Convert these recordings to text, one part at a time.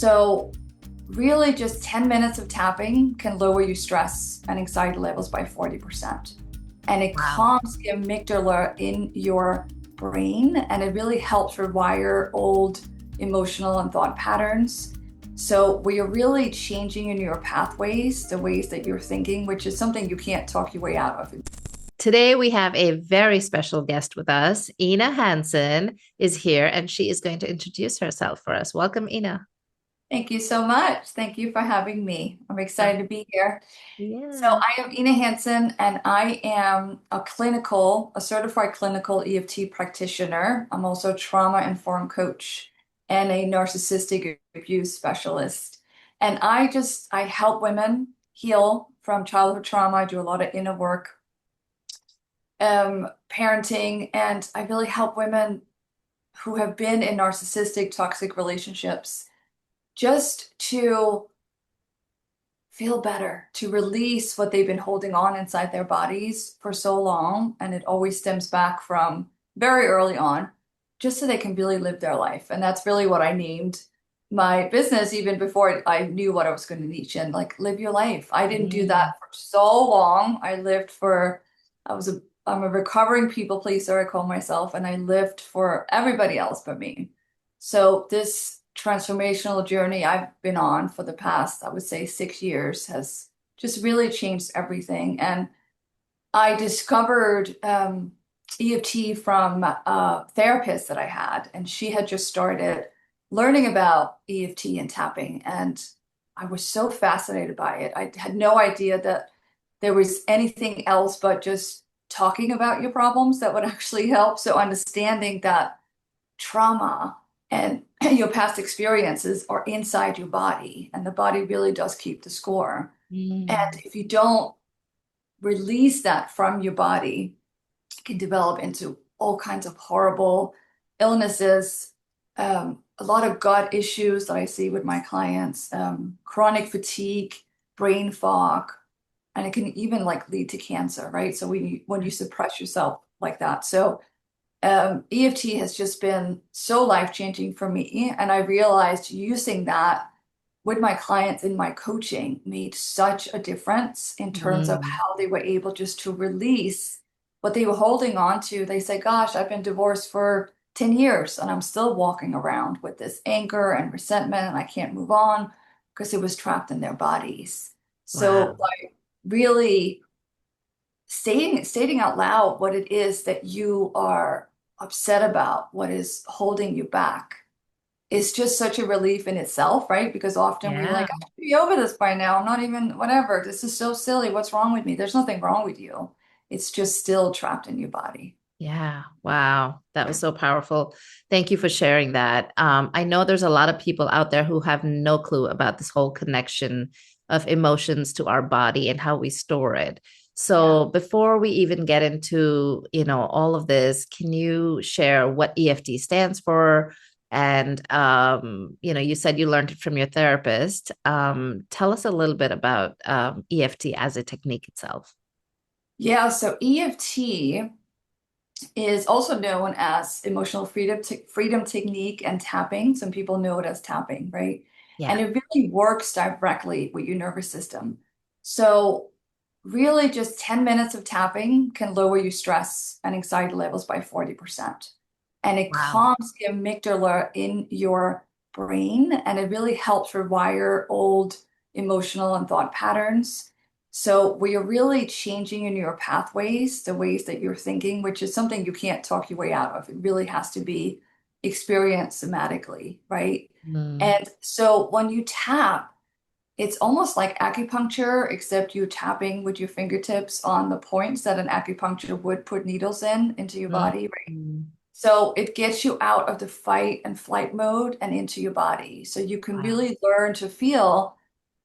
So really just 10 minutes of tapping can lower your stress and anxiety levels by 40%. And it Wow. calms the amygdala in your brain, and it really helps rewire old emotional and thought patterns. So we are really changing in your pathways, the ways that you're thinking, which is something you can't talk your way out of. Today we have a very special guest with us. Ina Hansen is here and she is going to introduce herself for us. Welcome, Ina. Thank you so much. Thank you for having me. I'm excited to be here. So Yeah. I am Ina Hansen, and I am a certified clinical EFT practitioner. I'm also a trauma-informed coach and a narcissistic abuse specialist. And I help women heal from childhood trauma. I do a lot of inner work, parenting, and I really help women who have been in narcissistic, toxic relationships just to feel better, to release what they've been holding on inside their bodies for so long. And it always stems back from very early on, just so they can really live their life. And that's really what I named my business even before I knew what I was going to niche in, like live your life. I didn't do Mm. that for so long. I'm a recovering people pleaser, I call myself, and I lived for everybody else but me. So this transformational journey I've been on for the past, I would say 6 years, has just really changed everything. And I discovered EFT from a therapist that I had, and she had just started learning about EFT and tapping. And I was so fascinated by it. I had no idea that there was anything else but just talking about your problems that would actually help. So understanding that trauma and your past experiences are inside your body, and the body really does keep the score. And Mm. if you don't release that from your body, it can develop into all kinds of horrible illnesses, a lot of gut issues that I see with my clients, chronic fatigue, brain fog, and it can even like lead to cancer, right? So when you suppress yourself like that. So EFT has just been so life-changing for me. And I realized using that with my clients in my coaching made such a difference in terms of Mm. how they were able just to release what they were holding on to. They say, gosh, I've been divorced for 10 years and I'm still walking around with this anger and resentment and I can't move on because it was trapped in their bodies. So Wow. like really stating out loud what it is that you are upset about, what is holding you back, is just such a relief in itself, right? Because often we're Yeah. like, I should be over this by now. I'm not even, whatever. This is so silly. What's wrong with me? There's nothing wrong with you. It's just still trapped in your body. Yeah. Wow. That was so powerful. Thank you for sharing that. I know there's a lot of people out there who have no clue about this whole connection of emotions to our body and how we store it. Yeah. So before we even get into, all of this, can you share what EFT stands for? And you said you learned it from your therapist. Tell us a little bit about EFT as a technique itself. Yeah. So EFT is also known as emotional freedom technique and tapping. Some people know it as tapping, right? Yeah. And it really works directly with your nervous system. So really just 10 minutes of tapping can lower your stress and anxiety levels by 40%. And it Wow. calms the amygdala in your brain, and it really helps rewire old emotional and thought patterns. So we are really changing in your pathways, the ways that you're thinking, which is something you can't talk your way out of. It really has to be experienced somatically, right? Mm. And so when you tap, it's almost like acupuncture, except you're tapping with your fingertips on the points that an acupuncture would put needles into your Mm. body, right? Mm. So it gets you out of the fight and flight mode and into your body. So you can Wow. really learn to feel.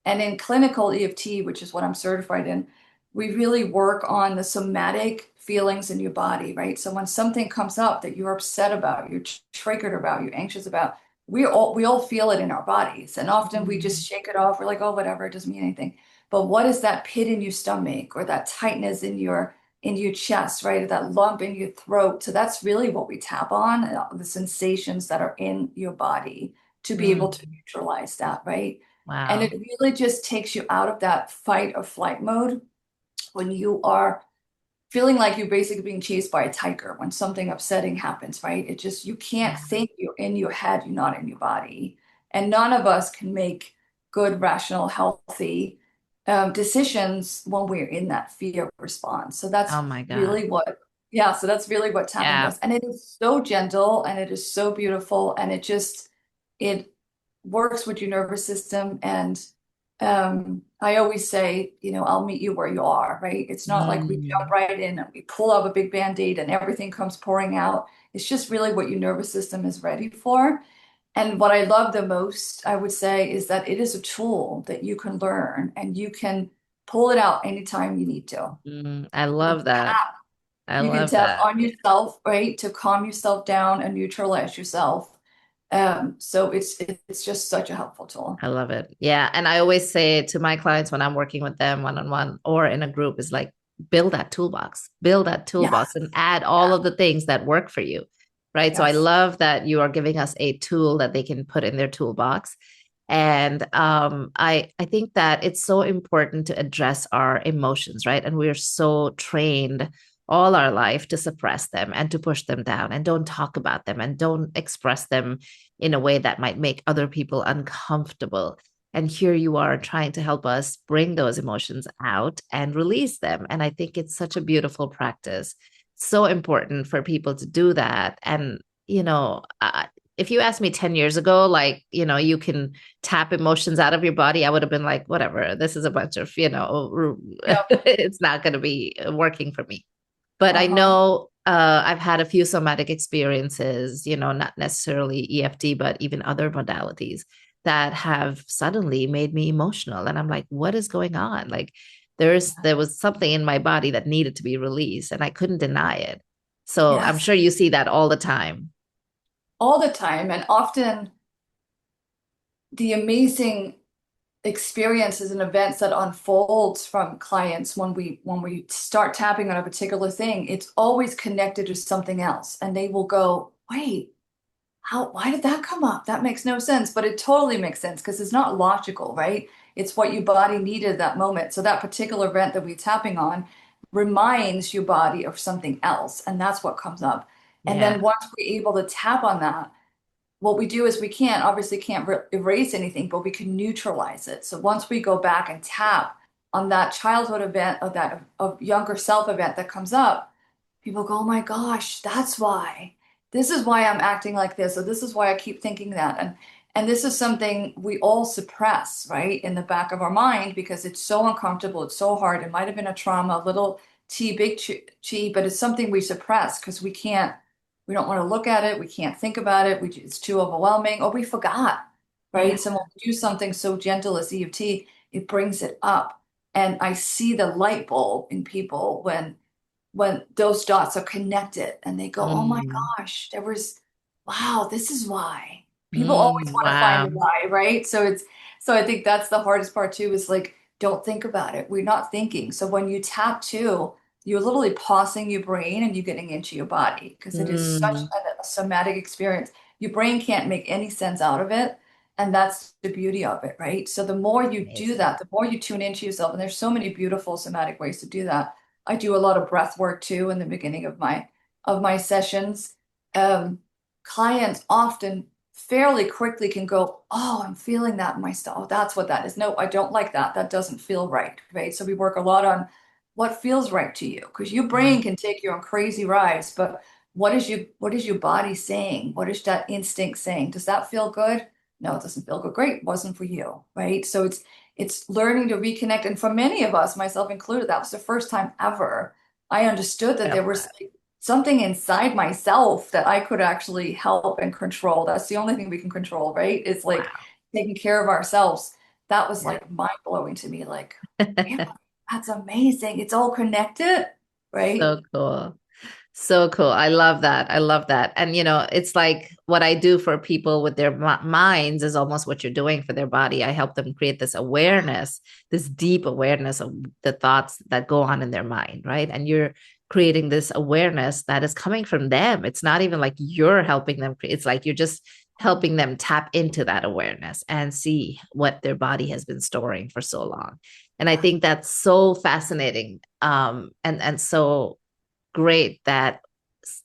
And in clinical EFT, which is what I'm certified in, we really work on the somatic feelings in your body, right? So when something comes up that you're upset about, you're triggered about, you're anxious about, we all feel it in our bodies. And often we Mm. just shake it off. We're like, oh, whatever, it doesn't mean anything. But what is that pit in your stomach or that tightness in your chest, right? Or that lump in your throat? So that's really what we tap on, the sensations that are in your body to be able to Mm. neutralize that, right? And it Wow. really just takes you out of that fight or flight mode when you are feeling like you're basically being chased by a tiger when something upsetting happens, right? It just, you can't Yeah. think, you're in your head, you're not in your body. And none of us can make good, rational, healthy decisions when we're in that fear response. So Oh that's my God. really what, yeah, so that's really what tapping Yeah. does. And it is so gentle and it is so beautiful and it just, it works with your nervous system. And I always say, I'll meet you where you are, right? It's not like we jump Mm. right in and we pull out a big band-aid and everything comes pouring out. It's just really what your nervous system is ready for. And what I love the most, I would say, is that it is a tool that you can learn and you can pull it out anytime you need to. Mm. I You can love that. tap, I you can love tap that. on yourself, right, to calm yourself down and neutralize yourself. So it's just such a helpful tool. I love it. Yeah. And I always say to my clients when I'm working with them one on one or in a group is like, build that toolbox and Yes. add all of the things that work for you. Right. So I Yes. love that you are giving us a tool that they can put in their toolbox. And I think that it's so important to address our emotions, right? And we're so trained all our life to suppress them and to push them down and don't talk about them and don't express them in a way that might make other people uncomfortable. And here you are trying to help us bring those emotions out and release them. And I think it's such a beautiful practice. So important for people to do that. And, if you asked me 10 years ago, like, you can tap emotions out of your body, I would have been like, whatever, this is a bunch of, Yep. it's not going to be working for me. But I Uh-huh. know I've had a few somatic experiences, not necessarily EFT, but even other modalities that have suddenly made me emotional. And I'm like, what is going on? Like there was something in my body that needed to be released and I couldn't deny it. So I'm Yes. sure you see that all the time. All the time. And often the amazing experiences and events that unfolds from clients when we start tapping on a particular thing, it's always connected to something else. And they will go, wait, why did that come up? That makes no sense. But it totally makes sense because it's not logical, right? It's what your body needed at that moment. So that particular event that we're tapping on reminds your body of something else. And that's what comes up. And Yeah. then once we're able to tap on that, what we do is we can't erase anything, but we can neutralize it. So once we go back and tap on that childhood event of that of younger self event that comes up, people go, "Oh my gosh, that's why. This is why I'm acting like this, or this is why I keep thinking that." And this is something we all suppress, right, in the back of our mind because it's so uncomfortable, it's so hard. It might have been a trauma, a little T, big T, but it's something we suppress because we don't want to look at it. We can't think about it. It's too overwhelming, or we forgot, Yeah. right? So when we do something so gentle as EFT, it brings it up. And I see the light bulb in people when those dots are connected and they go, oh my Mm. gosh, wow, this is why. People always want to find the Wow. why, right? So I think that's the hardest part too, is like, don't think about it. We're not thinking. So when you tap too, you're literally pausing your brain and you're getting into your body because it is such Mm. a somatic experience. Your brain can't make any sense out of it. And that's the beauty of it, right? So the more you do Amazing. that, the more you tune into yourself, and there's so many beautiful somatic ways to do that. I do a lot of breath work too in the beginning of my sessions. Um, Clients often fairly quickly can go, "Oh, I'm feeling that in my stomach. Oh, that's what that is. No, I don't like that. That doesn't feel right." Right. So we work a lot on what feels right to you because your Yeah. brain can take you on crazy rides, but what is your body saying? What is that instinct saying? Does that feel good? No, it doesn't feel good. Great, wasn't for you, right? So it's learning to reconnect. And for many of us, myself included, that was the first time ever I understood that there Felt was that. like something inside myself that I could actually help and control. That's the only thing we can control, right? It's like Wow. taking care of ourselves. That was Yeah. like mind blowing to me. Like, really? That's amazing. It's all connected, right? So cool. So cool. I love that. I love that. And, it's like what I do for people with their minds is almost what you're doing for their body. I help them create this awareness, this deep awareness of the thoughts that go on in their mind, right? And you're creating this awareness that is coming from them. It's not even like you're helping them. It's like you're just helping them tap into that awareness and see what their body has been storing for so long. And I think that's so fascinating, and so great that,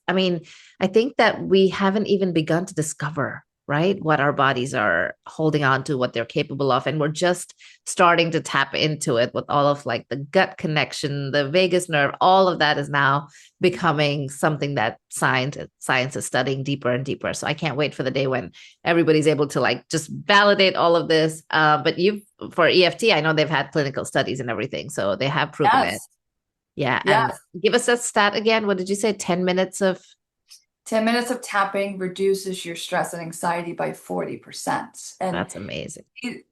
I mean, I think that we haven't even begun to discover, right, what our bodies are holding on to, what they're capable of. And we're just starting to tap into it with all of like the gut connection, the vagus nerve, all of that is now becoming something that science is studying deeper and deeper. So I can't wait for the day when everybody's able to like just validate all of this. But you, for EFT, I know they've had clinical studies and everything. So they have proven it. Yes. Yeah. And Yes. give us that stat again. What did you say? 10 minutes of 10 minutes of tapping reduces your stress and anxiety by 40%. And That's amazing.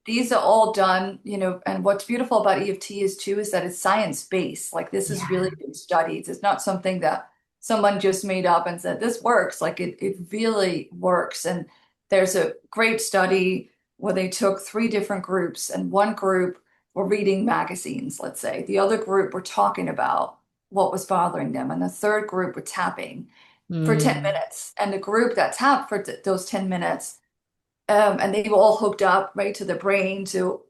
these are all done, and what's beautiful about EFT is that it's science-based. Like this has Yeah. really been studied. It's not something that someone just made up and said, this works. Like it really works. And there's a great study where they took three different groups, and one group were reading magazines, let's say. The other group were talking about what was bothering them, and the third group were tapping for 10 Mm, minutes. And the group that tapped for those 10 minutes, and they were all hooked up right to the brain, to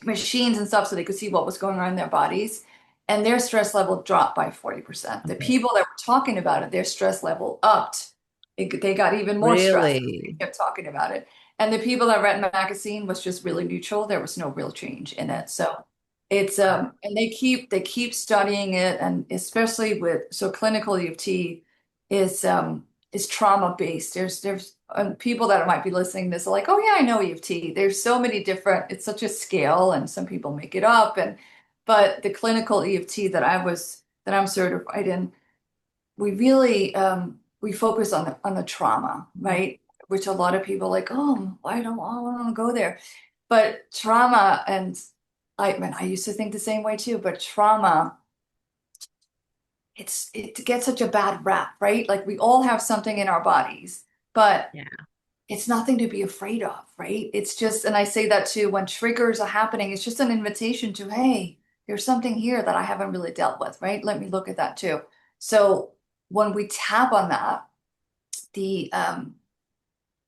machines and stuff so they could see what was going on in their bodies. And their stress level dropped by 40%. The okay. people that were talking about it, their stress level upped. They got even more stressed. They Really? kept talking about it. And the people that read the magazine was just really neutral. There was no real change in it. So it's and they keep studying it, and especially with clinical EFT is trauma based. There's people that might be listening to this are like, oh yeah, I know EFT. There's so many different, it's such a scale, and some people make it up. But the clinical EFT that I'm certified in, we really we focus on the trauma, right? Which a lot of people are like, oh, I don't want to go there. But trauma, and I used to think the same way too, but trauma, it gets such a bad rap, right? Like we all have something in our bodies, but Yeah. it's nothing to be afraid of, right? It's just, and I say that too, when triggers are happening, it's just an invitation to, hey, there's something here that I haven't really dealt with, right? Let me look at that too. So when we tap on that, the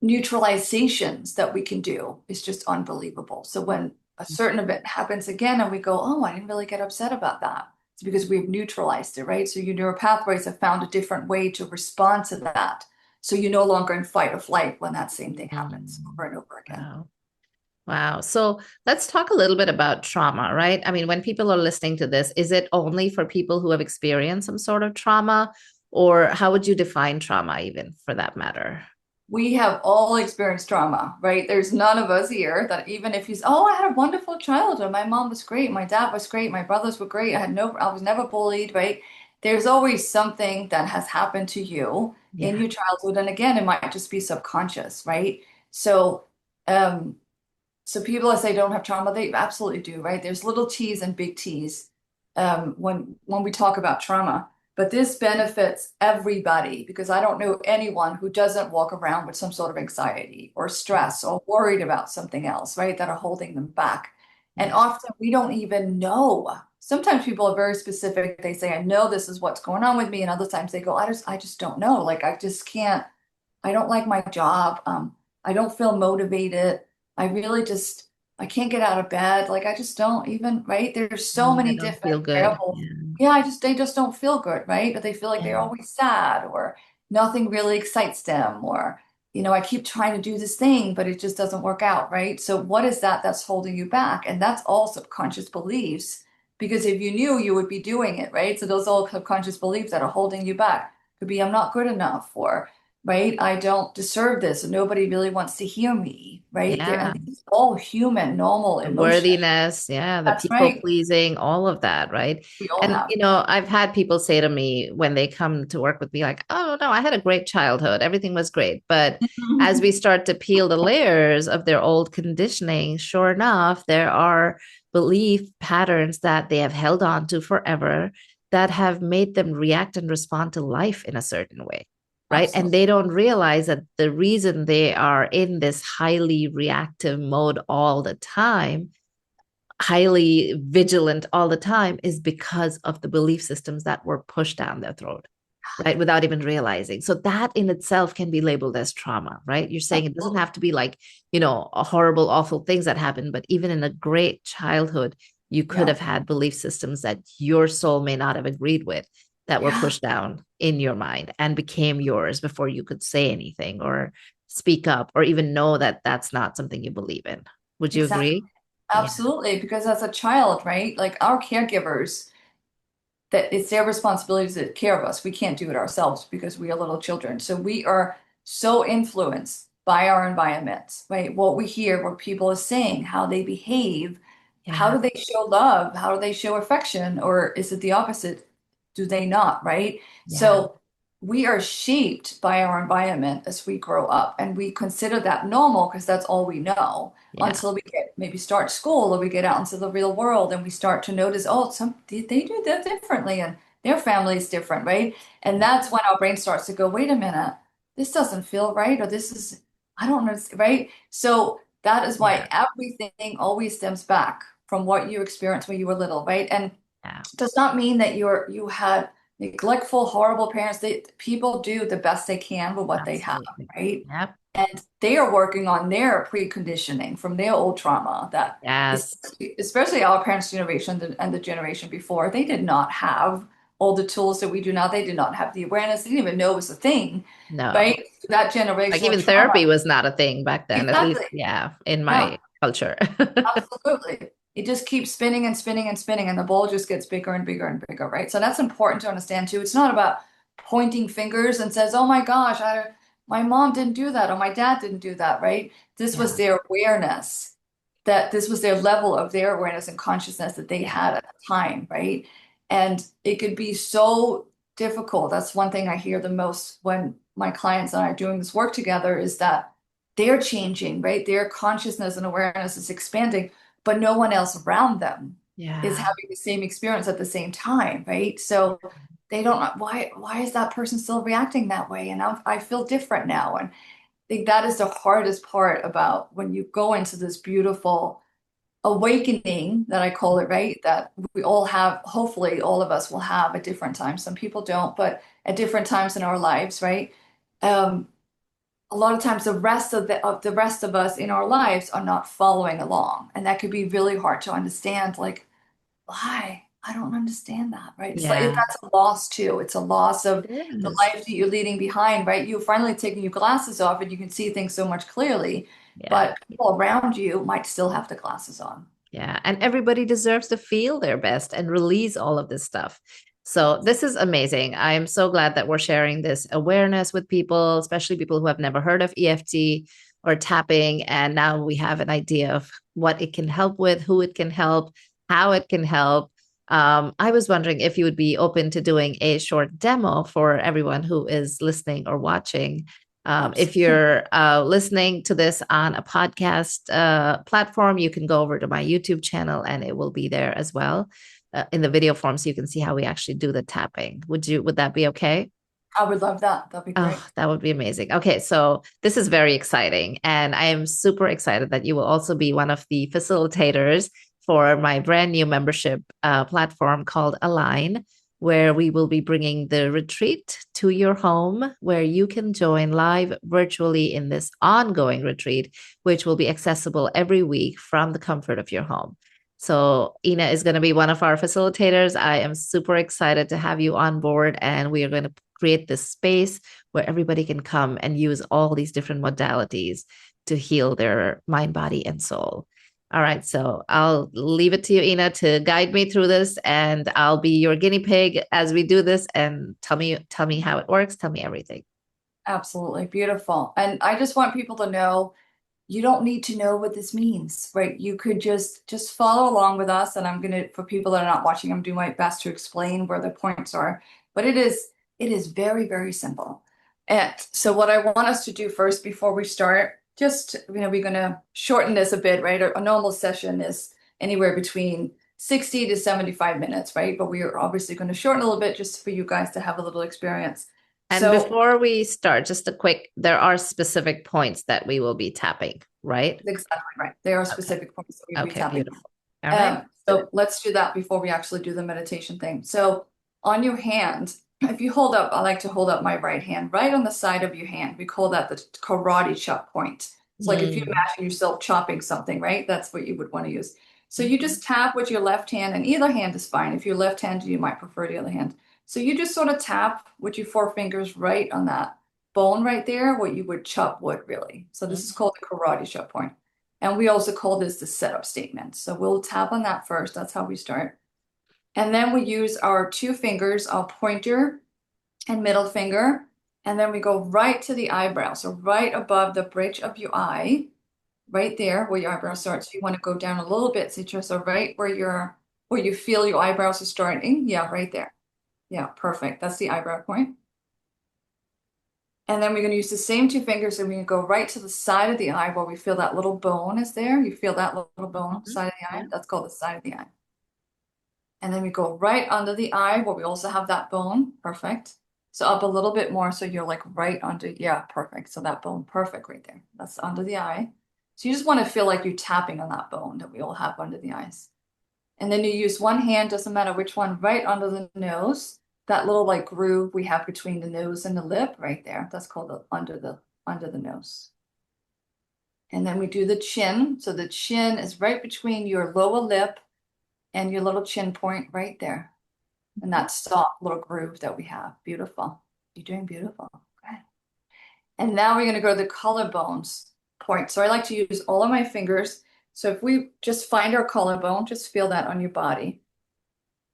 neutralizations that we can do is just unbelievable. So when a certain event happens again and we go, oh, I didn't really get upset about that. It's because we've neutralized it, right? So your neural pathways have found a different way to respond to that. So you're no longer in fight or flight when that same thing happens Mm, over and over again. wow. Wow. So let's talk a little bit about trauma, right? I mean, when people are listening to this, is it only for people who have experienced some sort of trauma, or how would you define trauma, even for that matter? We have all experienced trauma, right? There's none of us here that even if he's, oh, I had a wonderful childhood. My mom was great. My dad was great. My brothers were great. I was never bullied, right? There's always something that has happened to you in Yeah. your childhood. And again, it might just be subconscious, right? So, um, so people that say don't have trauma, they absolutely do, right? There's little T's and big T's when we talk about trauma. But this benefits everybody because I don't know anyone who doesn't walk around with some sort of anxiety or stress or worried about something else, right? That are holding them back. And Yeah. often we don't even know. Sometimes people are very specific. They say, I know this is what's going on with me. And other times they go, I just don't know. Like I just can't, I don't like my job. I don't feel motivated. I really just, I can't get out of bed. Like I just don't even, right? There's so I many don't different feel good. variables. Yeah. Yeah, they just don't feel good, right? Or they feel like they're Yeah. always sad or nothing really excites them or, I keep trying to do this thing, but it just doesn't work out, right? So what is that that's holding you back? And that's all subconscious beliefs because if you knew, you would be doing it, right? So those all subconscious beliefs that are holding you back could be, I'm not good enough or right? I don't deserve this. And nobody really wants to hear me, right? And Yeah. these are all human, normal The emotion. worthiness, yeah, the That's people right. pleasing, all of that, right? We all And, have. I've had people say to me when they come to work with me, like, oh, no, I had a great childhood. Everything was great. But as we start to peel the layers of their old conditioning, sure enough, there are belief patterns that they have held on to forever that have made them react and respond to life in a certain way. Right. And Absolutely. they don't realize that the reason they are in this highly reactive mode all the time, highly vigilant all the time, is because of the belief systems that were pushed down their throat. right? Without even realizing. So that in itself can be labeled as trauma, right? You're saying it doesn't Absolutely. have to be like, a horrible, awful things that happen, but even in a great childhood, you could Yeah. have had belief systems that your soul may not have agreed with that were Yeah. pushed down in your mind and became yours before you could say anything or speak up or even know that that's not something you believe in. Would you Exactly. agree? Yeah. Absolutely. Because as a child, right? Like our caregivers, that it's their responsibility to take care of us. We can't do it ourselves because we are little children. So we are so influenced by our environment, right? What we hear, what people are saying, how they behave, how Yeah. do they show love? How do they show affection? Or is it the opposite? Do they not, right? Yeah. So we are shaped by our environment as we grow up, and we consider that normal because that's all we know Yeah. until we get maybe start school or we get out into the real world and we start to notice, oh, they do that differently and their family is different, right? And that's when our brain starts to go, wait a minute, this doesn't feel right, or this is, I don't know, right? So that is Yeah. why everything always stems back from what you experienced when you were little, right? And Yeah. does not mean that you had neglectful, horrible parents. People do the best they can with what they have, Absolutely. right? Yep. And they are working on their preconditioning from their old trauma that is, Yes. especially our parents' generation and the generation before, they did not have all the tools that we do now. They did not have the awareness. They didn't even know it was a thing, No. right? That Like generational even trauma. therapy was not a thing back then, at least, Exactly. yeah, in Yeah. my culture. Absolutely. It just keeps spinning and spinning and spinning, and the bowl just gets bigger and bigger and bigger, right? So that's important to understand too. It's not about pointing fingers and says, "Oh my gosh, my mom didn't do that, or my dad didn't do that," right? This was Yeah. their awareness, that this was their level of their awareness and consciousness that they Yeah. had at the time, right? And it could be so difficult. That's one thing I hear the most when my clients and I are doing this work together is that they're changing, right? Their consciousness and awareness is expanding, but no one else around them is Yeah. having the same experience at the same time, right? So they don't know why is that person still reacting that way? And I feel different now. And I think that is the hardest part about when you go into this beautiful awakening that I call it, right? That we all have, hopefully all of us will have at different times. Some people don't, but at different times in our lives, right? Um, a lot of times the rest of us in our lives are not following along, and that could be really hard to understand. Like, why? I don't understand that, right? It's like Yeah. that's a loss too. It's a loss of It the is. life that you're leading behind, right? You're finally taking your glasses off and you can see things so much clearly, Yeah. but people around you might still have the glasses on. Yeah. And everybody deserves to feel their best and release all of this stuff. So Yes. this is amazing. I am so glad that we're sharing this awareness with people, especially people who have never heard of EFT or tapping. And now we have an idea of what it can help with, who it can help, how it can help. I was wondering if you would be open to doing a short demo for everyone who is listening or watching. If Absolutely. you're listening to this on a podcast platform, you can go over to my YouTube channel and it will be there as well in the video form, so you can see how we actually do the tapping. Would that be okay? I would love that. That'd be Oh, great. that would be amazing. Okay, so this is very exciting. And I am super excited that you will also be one of the facilitators for my brand new membership platform called Align, where we will be bringing the retreat to your home, where you can join live virtually in this ongoing retreat, which will be accessible every week from the comfort of your home. So, Ina is going to be one of our facilitators. I am super excited to have you on board, and we are going to create this space where everybody can come and use all these different modalities to heal their mind, body, and soul. All right, so I'll leave it to you, Ina, to guide me through this, and I'll be your guinea pig as we do this. And tell me how it works. Tell me everything. Absolutely. Beautiful. And I just want people to know you don't need to know what this means, right? You could just follow along with us. And I'm gonna, for people that are not watching, I'm doing my best to explain where the points are. But it is very, very simple. And so what I want us to do first before we start, just we're gonna shorten this a bit, right? A normal session is anywhere between 60 to 75 minutes, right? But we are obviously going to shorten a little bit just for you guys to have a little experience. And So before we start, just a quick, there are specific points that we will be tapping, right? exactly right. There are Okay. specific points that we'll be Okay, tapping. beautiful. All right. So let's do that before we actually do the meditation thing. So on your hand, if you hold up, I like to hold up my right hand right on the side of your hand. We call that the karate chop point. It's like if you Mm. imagine yourself chopping something, right? That's what you would want to use. So you Okay. just tap with your left hand, and either hand is fine. If you're left-handed, you might prefer the other hand. So you just sort of tap with your four fingers right on that bone right there, what you would chop wood, really. So this is Mhm. called the karate chop point. And we also call this the setup statement. So we'll tap on that first. That's how we start. And then we use our two fingers, our pointer and middle finger, and then we go right to the eyebrow. So right above the bridge of your eye, right there where your eyebrow starts. You want to go down a little bit, Citra. So right where you feel your eyebrows are starting. Yeah, right there. Yeah, perfect. That's the eyebrow point. And then we're going to use the same two fingers and we can go right to the side of the eye where we feel that little bone is there. You feel that little bone, Mhm. side of the eye? Yeah. That's called the side of the eye. And then we go right under the eye where we also have that bone. Perfect. So up a little bit more so you're like right under, yeah, perfect. So that bone, perfect right there. That's under the eye. So you just want to feel like you're tapping on that bone that we all have under the eyes. And then you use one hand, doesn't matter which one, right under the nose. That little like groove we have between the nose and the lip right there. That's called under the nose. And then we do the chin. So the chin is right between your lower lip and your little chin point right there. And that soft little groove that we have. Beautiful. You're doing beautiful. Okay. And now we're going to go to the collarbones point. So I like to use all of my fingers. So if we just find our collarbone, just feel that on your body,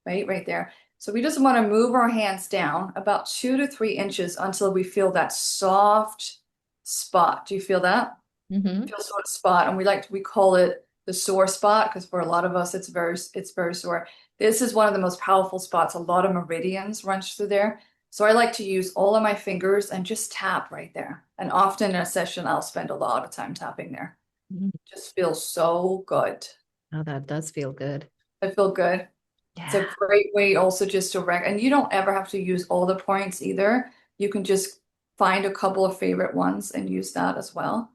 right there. So we just want to move our hands down about 2 to 3 inches until we feel that soft spot. Do you feel that? Mhm. Feel sort of spot, and we call it the sore spot because for a lot of us it's very sore. This is one of the most powerful spots. A lot of meridians runs through there. So I like to use all of my fingers and just tap right there. And often in a session, I'll spend a lot of time tapping there. Mhm. Just feels so good. Oh, that does feel good. I feel good. It's a Yeah. great way also just to and you don't ever have to use all the points either. You can just find a couple of favorite ones and use that as well.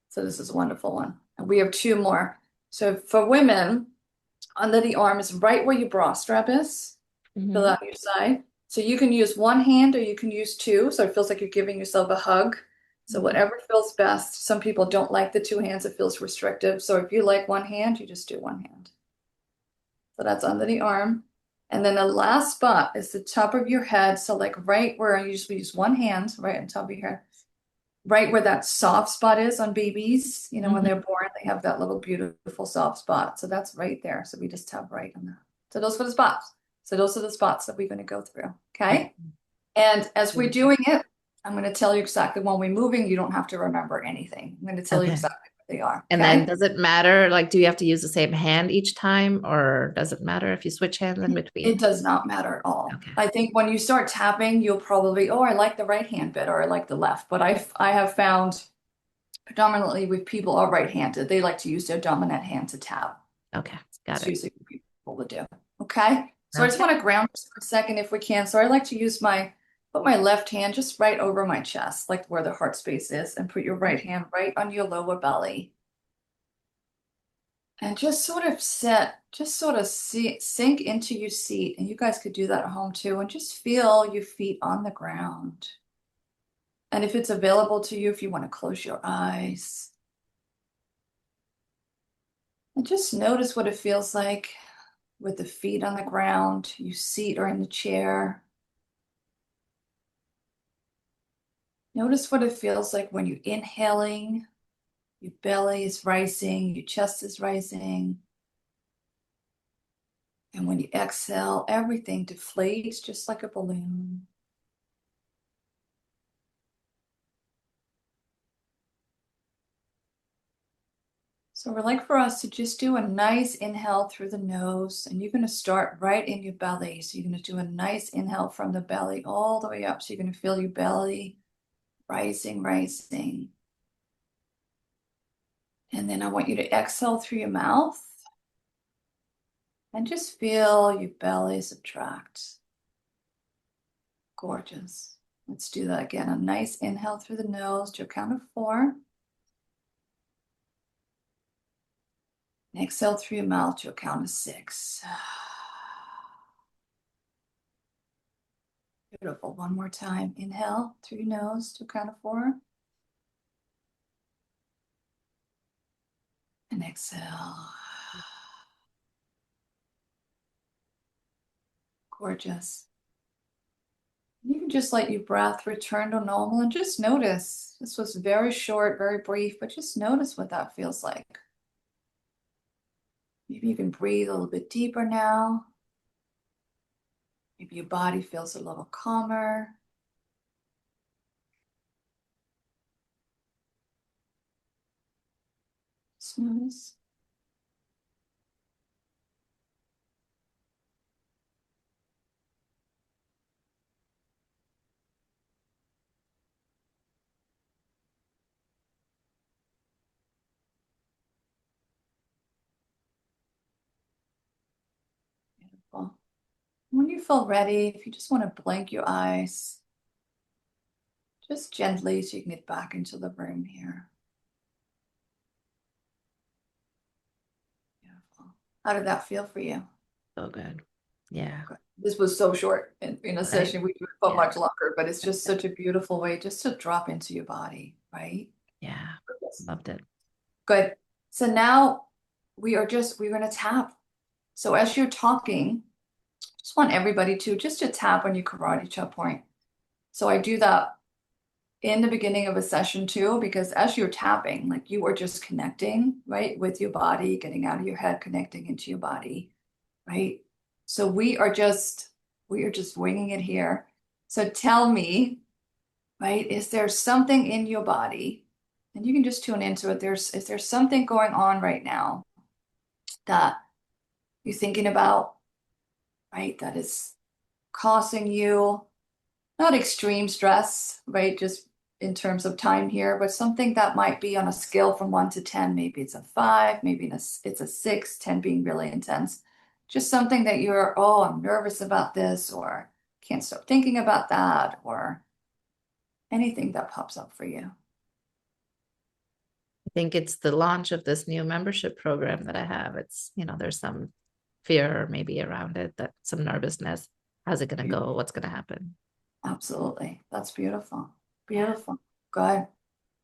So this is a wonderful one. And we have two more. So for women, under the arm is right where your bra strap is. Feel Mhm. that on your side. So you can use one hand or you can use two. So it feels like you're giving yourself a hug. So Mhm. whatever feels best. Some people don't like the two hands. It feels restrictive. So if you like one hand, you just do one hand. So that's under the arm. And then the last spot is the top of your head. So like right where I usually use one hand, right on top of your head, right where that soft spot is on babies. You know, when Mhm. they're born, they have that little beautiful soft spot. So that's right there. So we just tap right on that. So those are the spots. So those are the spots that we're going to go through. Okay. And as we're Beautiful. doing it, I'm going to tell you exactly when we're moving. You don't have to remember anything. I'm going to tell you Okay. exactly what they are. And then Okay. does it matter? Like, do you have to use the same hand each time, or does it matter if you switch hands in It between? does not matter at all. Okay. I think when you start tapping, you'll probably, oh, I like the right hand better, or I like the left. But I have found predominantly with people are right-handed, they like to use their dominant hand to tap. Okay. Got It's it. usually what people to do. Okay. So I just Okay. want to ground for a second if we can. So I like to put my left hand just right over my chest, like where the heart space is, and put your right hand right on your lower belly. And just sort of sink into your seat. And you guys could do that at home too. And just feel your feet on the ground. And if it's available to you, if you want to close your eyes, and just notice what it feels like with the feet on the ground, you seat or in the chair. Notice what it feels like when you're inhaling, your belly is rising, your chest is rising. And when you exhale, everything deflates just like a balloon. So we're like for us to just do a nice inhale through the nose, and you're going to start right in your belly. So you're going to do a nice inhale from the belly all the way up. So you're going to feel your belly rising, rising. And then I want you to exhale through your mouth and just feel your belly subtract. Gorgeous. Let's do that again. A nice inhale through the nose to a count of 4. And exhale through your mouth to a count of 6. Beautiful. One more time. Inhale through your nose to count of 4. And exhale. Gorgeous. You can just let your breath return to normal and just notice. This was very short, very brief, but just notice what that feels like. Maybe you can breathe a little bit deeper now. Maybe your body feels a little calmer. Just notice. Beautiful. When you feel ready, if you just want to blink your eyes, just gently so you can get back into the room here. Beautiful. How did that feel for you? So good. Yeah. Okay. This was so short in a Right. session. We do it for Yeah. much longer, but it's just such a beautiful way just to drop into your body, right? Yeah. Yes. Loved it. Good. So now we're going to tap. So as you're talking, just want everybody to just to tap on your karate chop point. So I do that in the beginning of a session too, because as you're tapping, like you are just connecting, right, with your body, getting out of your head, connecting into your body, right? So we are just winging it here. So tell me, right, is there something in your body, and you can just tune into it. Is there something going on right now that you're thinking about, right, that is causing you not extreme stress, right? Just in terms of time here, but something that might be on a scale from 1 to 10. Maybe it's a 5, maybe it's a 6, 10 being really intense. Just something that you're, oh, I'm nervous about this, or can't stop thinking about that, or anything that pops up for you. I think it's the launch of this new membership program that I have. It's, there's some fear maybe around it, that some nervousness. How's it going to go? What's going to happen? Absolutely. That's beautiful. Yeah. Beautiful. Good.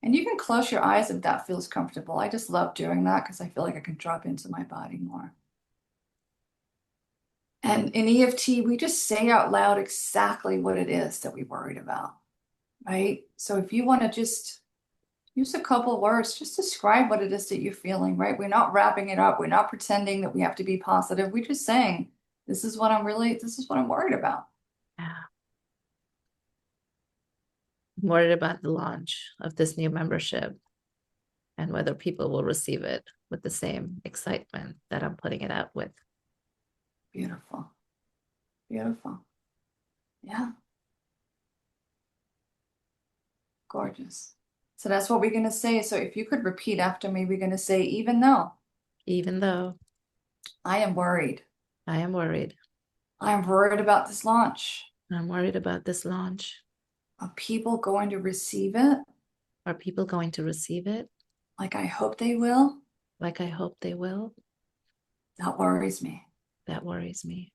And you can close your eyes if that feels comfortable. I just love doing that because I feel like I can drop into my body more. And in EFT, we just say out loud exactly what it is that we worried about, right? So if you want to just use a couple words, just describe what it is that you're feeling, right? We're not wrapping it up. We're not pretending that we have to be positive. We're just saying, this is what I'm worried about. Yeah. I'm worried about the launch of this new membership and whether people will receive it with the same excitement that I'm putting it out with. Beautiful. Beautiful. Yeah, gorgeous. So that's what we're going to say. So if you could repeat after me, we're going to say, Even though I am worried. I am worried, I am worried about this launch. I'm worried about this launch. Are people going to receive it Are people going to receive it like I hope they will? like I hope they will? That worries me. That worries me.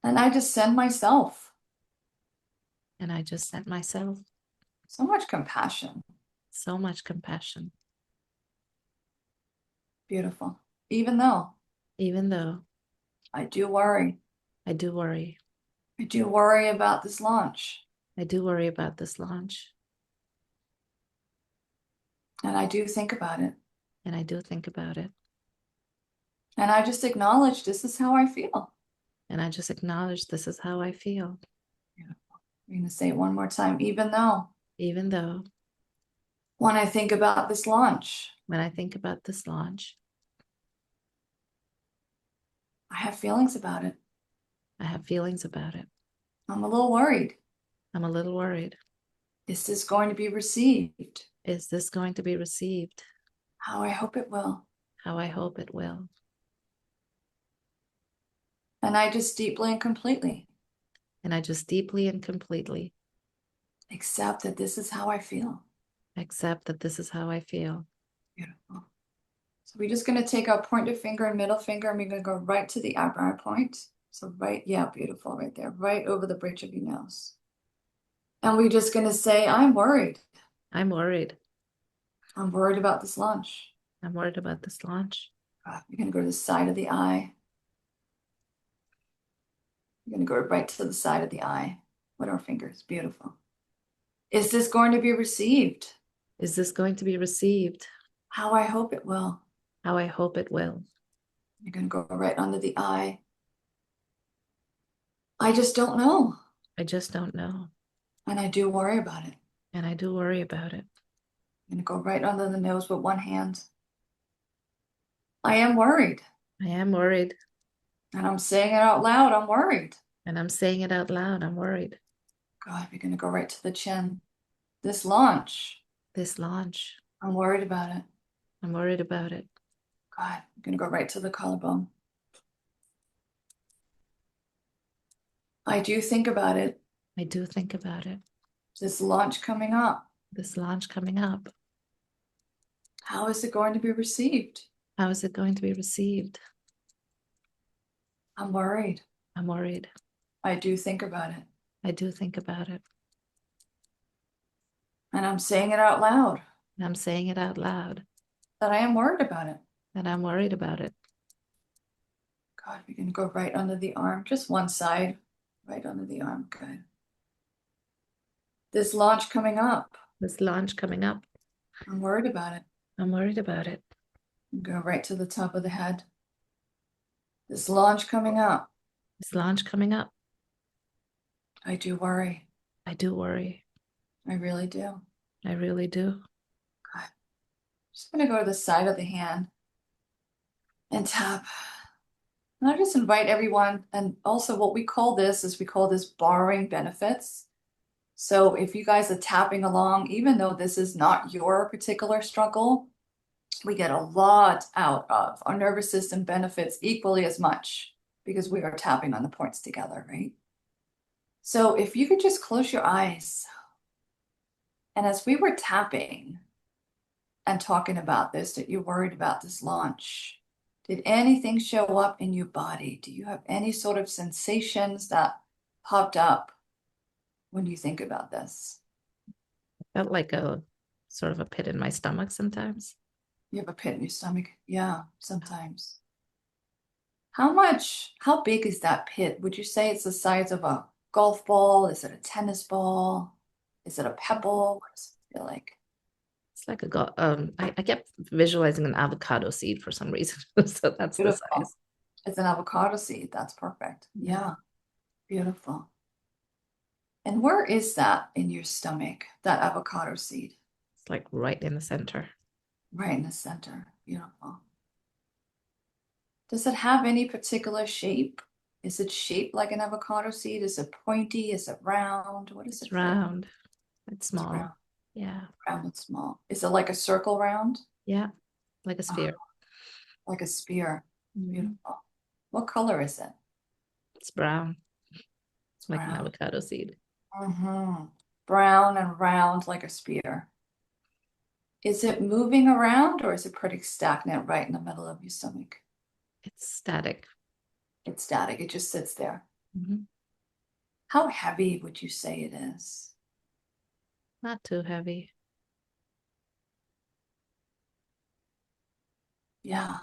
And I just send myself And I just sent myself so much compassion. so much compassion, Beautiful. even though I do worry. I do worry. I do worry about this launch. I do worry about this launch. And I do think about it. And I do think about it. And I just acknowledge this is how I feel. And I just acknowledge this is how I feel. Beautiful. I'm going to say it one more time. Even though When I think about this launch, when I think about this launch, I have feelings about it. I have feelings about it. I'm a little worried. I'm a little worried. Is this going to be received? Is this going to be received How I hope it will. how I hope it will? And I just deeply and completely And I just deeply and completely accept that this is how I feel. accept that this is how I feel. Beautiful. So we're just going to take our pointer finger and middle finger, and we're going to go right to the eyebrow point. So right, yeah, beautiful right there, right over the bridge of your nose. And we're just going to say, I'm worried. I'm worried. I'm worried about this lunch. I'm worried about this launch. You're going to go to the side of the eye. You're going to go right to the side of the eye with our fingers. Beautiful. Is this going to be received? Is this going to be received? How I hope it will. How I hope it will. You're going to go right under the eye. I just don't know. I just don't know. And I do worry about it. And I do worry about it. I'm going to go right under the nose with one hand. I am worried. I am worried. And I'm saying it out loud. I'm worried. And I'm saying it out loud. I'm worried. God, you're going to go right to the chin. This launch, This launch. I'm worried about it. I'm worried about it. God, I'm going to go right to the collarbone. I do think about it. I do think about it. This launch coming up. This launch coming up. How is it going to be received? How is it going to be received? I'm worried. I'm worried. I do think about it. I do think about it. And I'm saying it out loud And I'm saying it out loud. that I am worried about it. That I'm worried about it. God, we're going to go right under the arm, just one side, right under the arm. Good. This launch coming up. This launch coming up. I'm worried about it. I'm worried about it. Go right to the top of the head. This launch coming up. This launch coming up. I do worry. I do worry. I really do. I really do. God. Just going to go to the side of the hand and tap. And I just invite everyone, and also what we call this is we call this borrowing benefits. So if you guys are tapping along, even though this is not your particular struggle, we get a lot out of. Our nervous system benefits equally as much because we are tapping on the points together, right? So if you could just close your eyes. And as we were tapping and talking about this, that you're worried about this launch, did anything show up in your body? Do you have any sort of sensations that popped up when you think about this? Felt like a sort of a pit in my stomach sometimes. You have a pit in your stomach? Yeah, sometimes. How big is that pit? Would you say it's the size of a golf ball? Is it a tennis ball? Is it a pebble? What does it feel like? It's like I kept visualizing an avocado seed for some reason. So that's the Beautiful. size. It's an avocado seed. That's perfect. Yeah, beautiful. And where is that in your stomach, that avocado seed? It's like right in the center. Right in the center. Beautiful. Does it have any particular shape? Is it shaped like an avocado seed? Is it pointy? Is it round? What is It's it feel like? round. It's It's round, small. Yeah. round and small. Is it like a circle round? Yeah. Like a sphere. Like a spear. Mhm. Beautiful. What color is it? It's brown. It's Like an brown. avocado seed. Brown and round like a spear. Is it moving around or is it pretty stagnant right in the middle of your stomach? It's static. It's static. It just sits there. Mhm. How heavy would you say it is? Not too heavy. Yeah,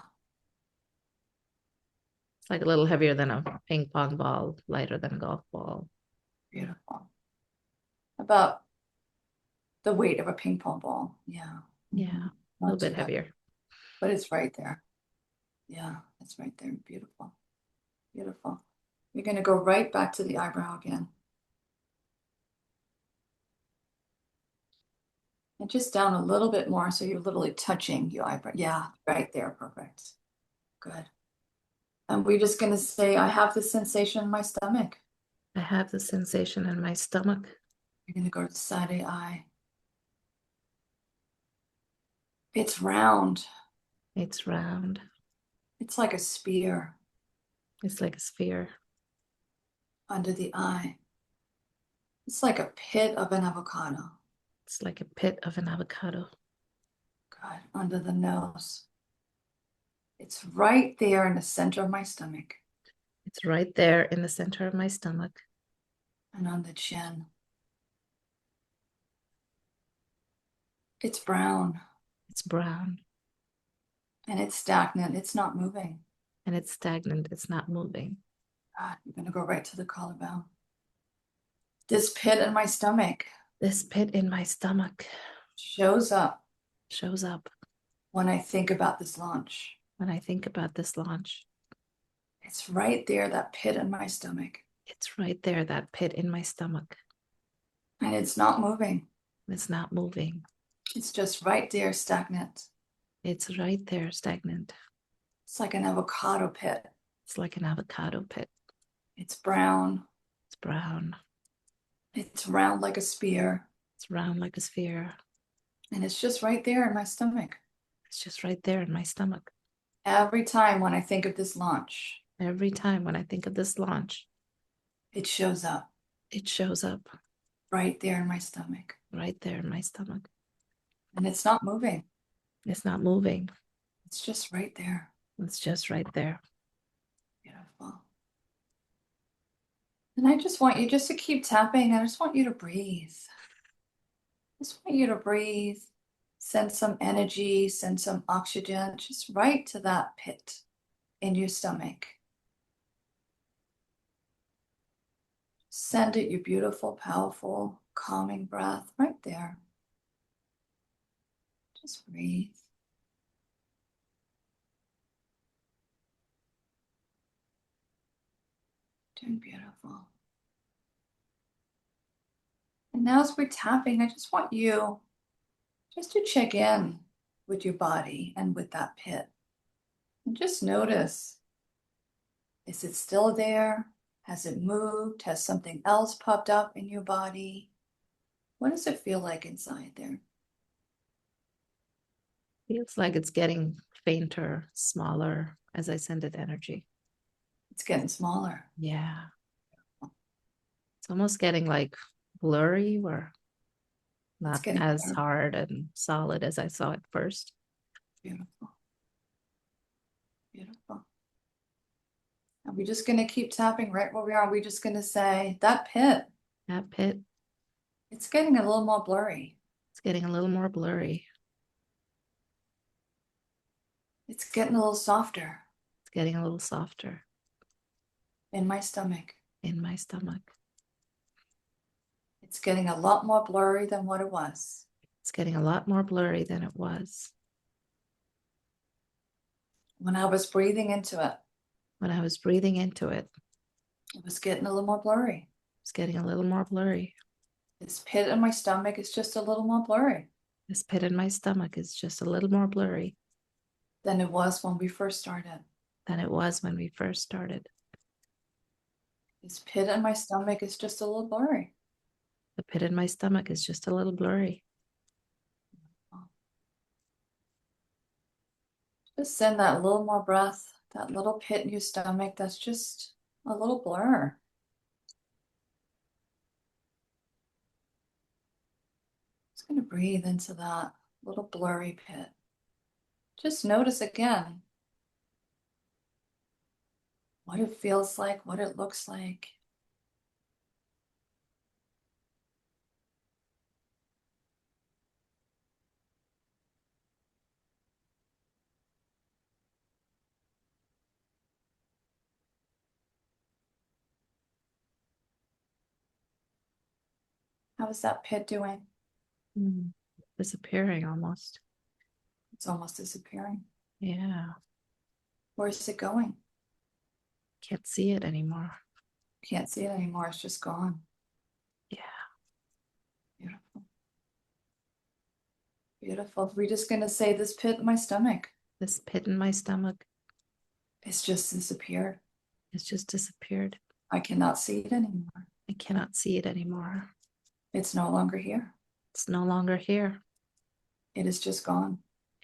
It's like a little heavier than a ping pong ball, lighter than a golf ball. beautiful. About the weight of a ping pong ball. Yeah. Yeah. A Not little bit too heavy, heavier. but it's right there. Yeah, it's right there. Beautiful. Beautiful. You're going to go right back to the eyebrow again. And just down a little bit more so you're literally touching your eyebrow. Yeah, right there. Perfect. Good. And we're just going to say, I have the sensation in my stomach. I have the sensation in my stomach. You're going to go to the side of the eye. It's round. It's round. It's like a spear It's like a sphere. under the eye. It's like a pit of an avocado. It's like a pit of an avocado. Good. Under the nose. It's right there in the center of my stomach. It's right there in the center of my stomach. and on the chin. It's brown It's brown and it's stagnant. It's not moving. and it's stagnant. It's not moving. God, I'm going to go right to the collarbone. This pit in my stomach This pit in my stomach shows up shows up when I think about this launch. when I think about this launch. It's right there, that pit in my stomach. It's right there, that pit in my stomach. And it's not moving. It's not moving. It's just right there, stagnant. It's right there, stagnant. It's like an avocado pit. It's like an avocado pit. It's brown. It's brown. It's round like a spear. It's round like a sphere. And it's just right there in my stomach. It's just right there in my stomach. Every time when I think of this launch, Every time when I think of this launch, it shows up it shows up right there in my stomach. right there in my stomach. And it's not moving. It's not moving. It's just right there. It's just right there. Beautiful. And I just want you just to keep tapping. I just want you to breathe. Just want you to breathe. Send some energy, send some oxygen just right to that pit in your stomach. Send it your beautiful, powerful, calming breath right there. Just breathe. Doing beautiful. And now as we're tapping, I just want you just to check in with your body and with that pit. And just notice, is it still there? Has it moved? Has something else popped up in your body? What does it feel like inside there? Feels like it's getting fainter, smaller as I send it energy. It's getting smaller. Yeah. It's almost getting like blurry or It's not getting as better. hard and solid as I saw it first. Beautiful. Beautiful. And we're just going to keep tapping right where we are. We're just going to say that pit, That pit, it's getting a little more blurry. it's getting a little more blurry. It's getting a little softer It's getting a little softer in my stomach. in my stomach. It's getting a lot more blurry than what it was. It's getting a lot more blurry than it was. When I was breathing into it, When I was breathing into it, it was getting a little more blurry. it's getting a little more blurry. This pit in my stomach is just a little more blurry This pit in my stomach is just a little more blurry than it was when we first started. than it was when we first started. This pit in my stomach is just a little blurry. The pit in my stomach is just a little blurry. Just send that little more breath, that little pit in your stomach that's just a little blur. Just going to breathe into that little blurry pit. Just notice again what it feels like, what it looks like. How is that pit doing? Disappearing almost. It's almost disappearing. Yeah. Where is it going? Can't see it anymore. Can't see it anymore. It's just gone. Yeah. Beautiful. Beautiful. We're just going to say this pit in my stomach. This pit in my stomach It's just disappeared. has just disappeared. I cannot see it anymore. I cannot see it anymore. It's no longer here. It's no longer here. It is just gone.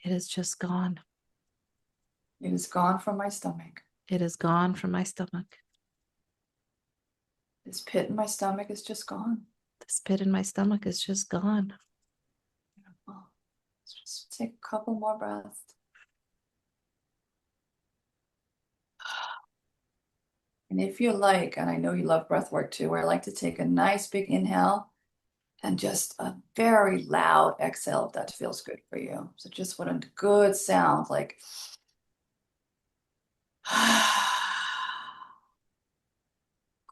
It is just gone. It is gone from my stomach. It is gone from my stomach. This pit in my stomach is just gone. This pit in my stomach is just gone. Beautiful. Let's just take a couple more breaths. And if you like, and I know you love breath work too, where I like to take a nice big inhale and just a very loud exhale if that feels good for you. So just what a good sound, like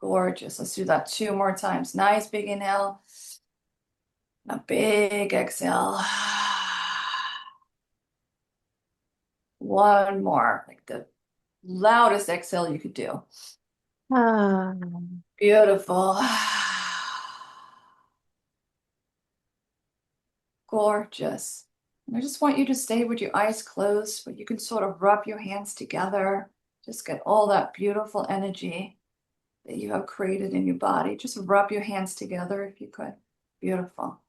gorgeous. Let's do that two more times. Nice big inhale, a big exhale. One more, like the loudest exhale you could do. Ah. Beautiful. Gorgeous. And I just want you to stay with your eyes closed, but you can sort of rub your hands together. Just get all that beautiful energy that you have created in your body. Just rub your hands together if you could. Beautiful.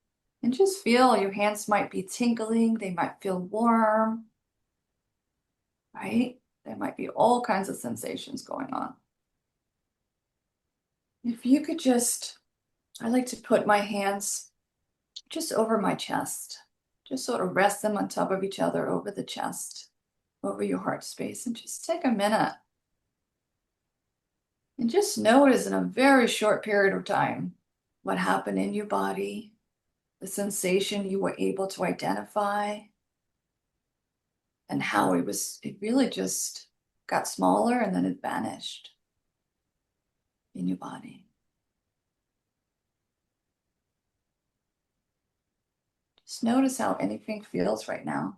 And just feel your hands might be tingling. They might feel warm, right? There might be all kinds of sensations going on. If you could just, I like to put my hands just over my chest. Just sort of rest them on top of each other over the chest, over your heart space, and just take a minute and just notice in a very short period of time what happened in your body, the sensation you were able to identify, and how it really just got smaller and then it vanished in your body. Just notice how anything feels right now.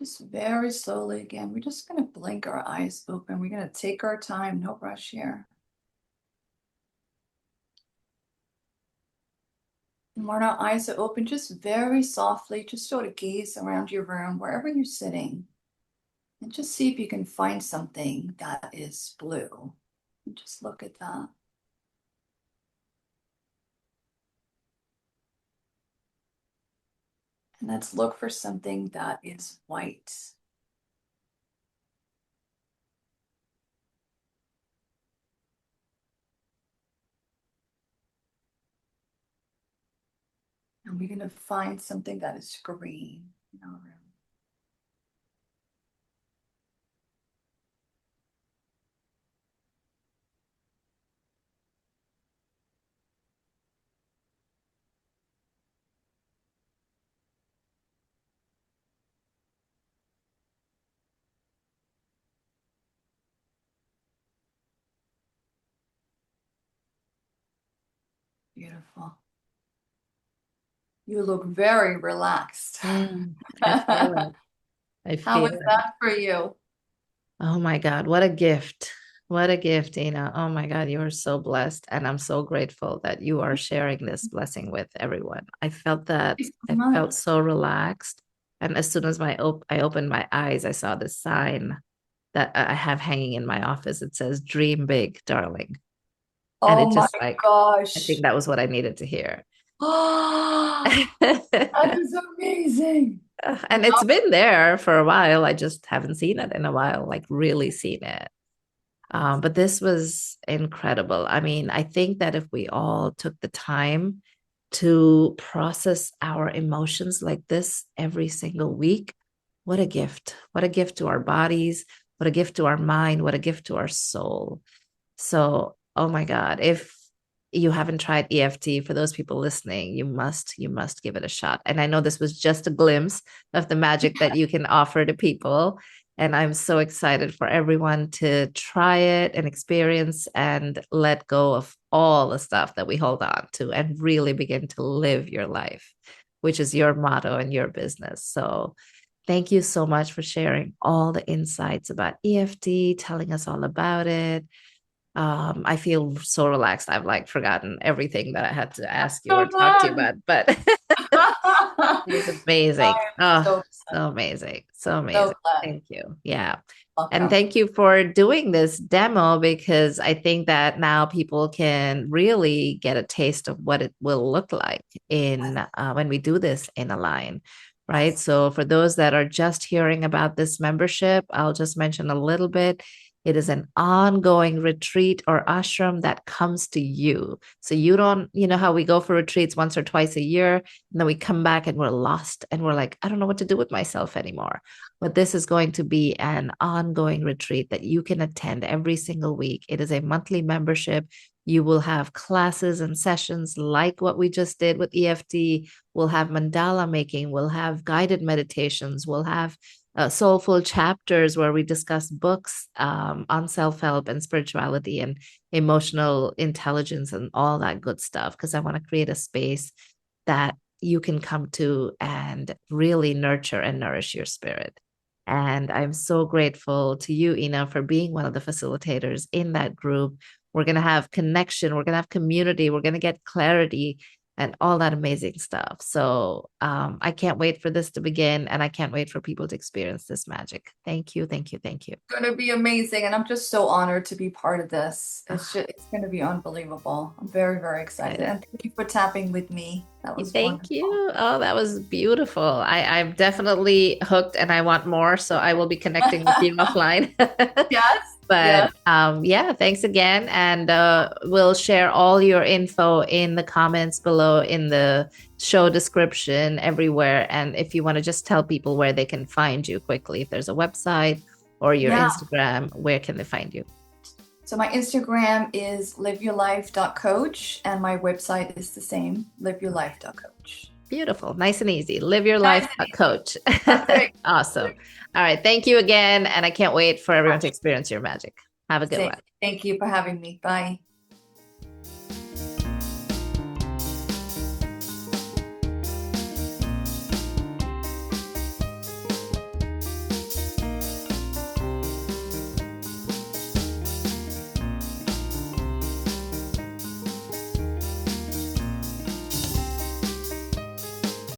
Just very slowly again. We're just going to blink our eyes open. We're going to take our time, no rush here. And when our eyes are open, just very softly, just sort of gaze around your room, wherever you're sitting, and just see if you can find something that is blue. And just look at that. And let's look for something that is white. And we're going to find something that is green in our room. Beautiful. You look very relaxed. I feel it. I How feel was it. that for you? Oh my God, what a gift. What a gift, Ina. Oh my God, you are so blessed. And I'm so grateful that you are sharing this blessing with everyone. I felt that Thank you so I much. felt so relaxed. And as soon as I opened my eyes, I saw the sign that I have hanging in my office. It says, "Dream big, darling." And Oh it my just like, I think gosh. that was what I needed to hear. Oh, that is amazing. And it's been there for a while. I just haven't seen it in a while, like really seen it. But this was incredible. I mean, I think that if we all took the time to process our emotions like this every single week, what a gift. What a gift to our bodies, what a gift to our mind, what a gift to our soul. So, oh my God, if you haven't tried EFT, for those people listening, you must give it a shot. And I know this was just a glimpse of the magic that you can offer to people. And I'm so excited for everyone to try it and experience and let go of all the stuff that we hold on to and really begin to live your life, which is your motto and your business. So thank you so much for sharing all the insights about EFT, telling us all about it. I feel so relaxed. I've like forgotten everything that I had to ask you or So talk to you glad. about, but it was amazing. I'm Oh, so glad. so amazing. So So amazing. glad. Thank you. Yeah. And Welcome. thank you for doing this demo because I think that now people can really get a taste of what it will look like in when we do this in a line, right? Yes. So for those that are just hearing about this membership, I'll just mention a little bit. It is an ongoing retreat or ashram that comes to you. So you don't, you know how we go for retreats once or twice a year, and then we come back and we're lost and we're like, I don't know what to do with myself anymore. But this is going to be an ongoing retreat that you can attend every single week. It is a monthly membership. You will have classes and sessions like what we just did with EFT. We'll have mandala making. We'll have guided meditations. We'll have soulful chapters where we discuss books on self-help and spirituality and emotional intelligence and all that good stuff. Because I want to create a space that you can come to and really nurture and nourish your spirit. And I'm so grateful to you, Ina, for being one of the facilitators in that group. We're going to have connection, we're going to have community, we're going to get clarity and all that amazing stuff. So I can't wait for this to begin and I can't wait for people to experience this magic. Thank you, thank you, thank you. Going to be amazing, and I'm just so honored to be part of this. Oh, It's going to be unbelievable. I'm very, very excited, excited. and thank you for tapping with me. That was Thank wonderful. you. Oh, that was beautiful. I'm definitely hooked and I want more. So I will be connecting with you offline. Yes, But yes. yeah, thanks again. And we'll share all your info in the comments below in the show description everywhere. And if you want to just tell people where they can find you quickly, if there's a website or your Yeah. Instagram, where can they find you? So my Instagram is liveyourlife.coach, and my website is the same, liveyourlife.coach. Beautiful. Nice and easy. Live your Nice life, and easy. coach. That's it. Awesome. All right. Thank you again. And I can't wait for everyone to experience your magic. Have a good Same. one. Thank you for having me. Bye.